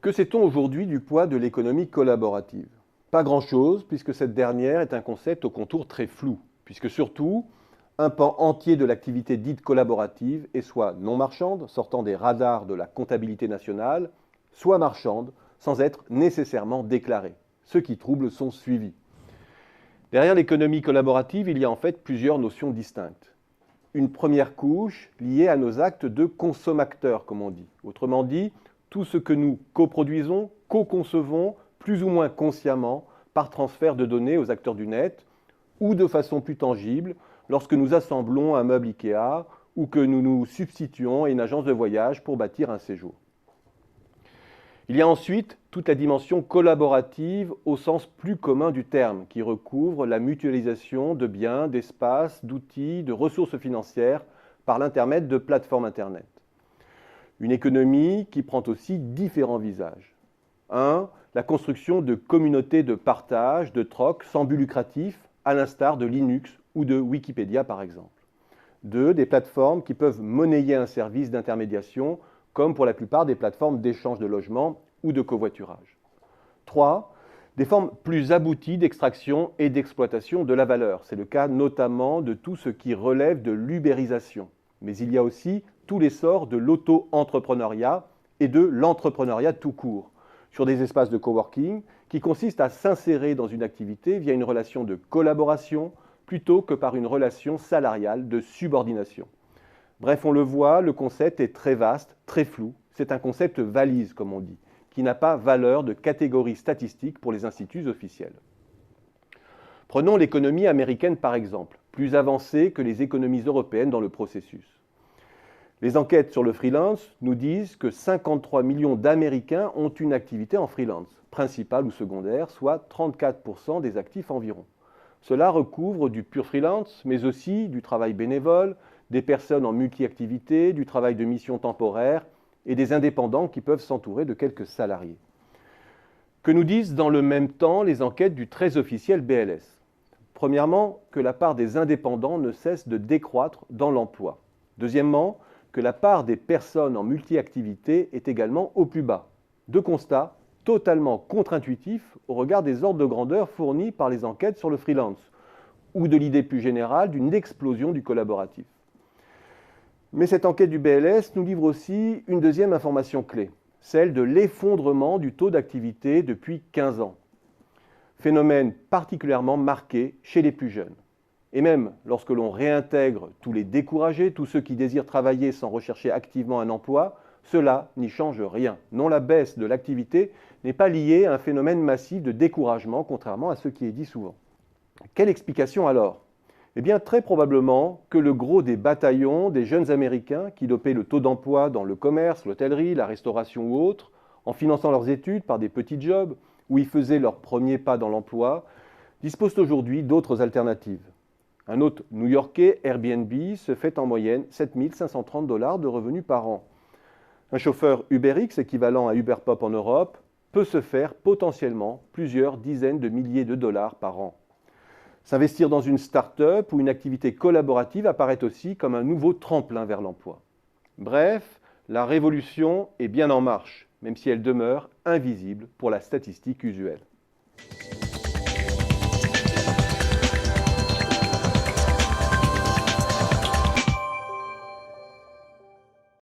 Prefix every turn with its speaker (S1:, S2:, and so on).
S1: Que sait-on aujourd'hui du poids de l'économie collaborative? Pas grand-chose, puisque cette dernière est un concept au contour très flou, puisque surtout, un pan entier de l'activité dite collaborative est soit non marchande, sortant des radars de la comptabilité nationale, soit marchande, sans être nécessairement déclarée, ce qui trouble son suivi. Derrière l'économie collaborative, il y a en fait plusieurs notions distinctes. Une première couche liée à nos actes de consommateurs, comme on dit. Autrement dit, tout ce que nous coproduisons, co-concevons, plus ou moins consciemment, par transfert de données aux acteurs du net, ou de façon plus tangible, lorsque nous assemblons un meuble IKEA ou que nous nous substituons à une agence de voyage pour bâtir un séjour. Il y a ensuite toute la dimension collaborative au sens plus commun du terme, qui recouvre la mutualisation de biens, d'espaces, d'outils, de ressources financières par l'intermède de plateformes Internet. Une économie qui prend aussi différents visages. 1. La construction de communautés de partage, de troc, sans but lucratif, à l'instar de Linux ou de Wikipédia par exemple. 2. Des plateformes qui peuvent monnayer un service d'intermédiation, comme pour la plupart des plateformes d'échange de logements ou de covoiturage. 3. Des formes plus abouties d'extraction et d'exploitation de la valeur. C'est le cas notamment de tout ce qui relève de l'ubérisation. Mais il y a aussi tout l'essor de l'auto-entrepreneuriat et de l'entrepreneuriat tout court, sur des espaces de coworking qui consistent à s'insérer dans une activité via une relation de collaboration plutôt que par une relation salariale de subordination. Bref, on le voit, le concept est très vaste, très flou. C'est un concept valise, comme on dit, qui n'a pas valeur de catégorie statistique pour les instituts officiels. Prenons l'économie américaine par exemple, plus avancée que les économies européennes dans le processus. Les enquêtes sur le freelance nous disent que 53 millions d'Américains ont une activité en freelance, principale ou secondaire, soit 34% des actifs environ. Cela recouvre du pur freelance, mais aussi du travail bénévole, des personnes en multi-activité, du travail de mission temporaire et des indépendants qui peuvent s'entourer de quelques salariés. Que nous disent dans le même temps les enquêtes du très officiel BLS? Premièrement, que la part des indépendants ne cesse de décroître dans l'emploi. Deuxièmement, que la part des personnes en multi-activité est également au plus bas. Deux constats totalement contre-intuitifs au regard des ordres de grandeur fournis par les enquêtes sur le freelance, ou de l'idée plus générale d'une explosion du collaboratif. Mais cette enquête du BLS nous livre aussi une deuxième information clé, celle de l'effondrement du taux d'activité depuis 15 ans. Phénomène particulièrement marqué chez les plus jeunes. Et même lorsque l'on réintègre tous les découragés, tous ceux qui désirent travailler sans rechercher activement un emploi, cela n'y change rien. Non, la baisse de l'activité n'est pas liée à un phénomène massif de découragement, contrairement à ce qui est dit souvent. Quelle explication alors? Eh bien, très probablement que le gros des bataillons des jeunes Américains qui dopaient le taux d'emploi dans le commerce, l'hôtellerie, la restauration ou autres, en finançant leurs études par des petits jobs, où ils faisaient leurs premiers pas dans l'emploi, disposent aujourd'hui d'autres alternatives. Un hôte new-yorkais, Airbnb, se fait en moyenne 7 530 $ de revenus par an. Un chauffeur UberX, équivalent à Uberpop en Europe, peut se faire potentiellement plusieurs dizaines de milliers de dollars par an. S'investir dans une start-up ou une activité collaborative apparaît aussi comme un nouveau tremplin vers l'emploi. Bref, la révolution est bien en marche, même si elle demeure invisible pour la statistique usuelle.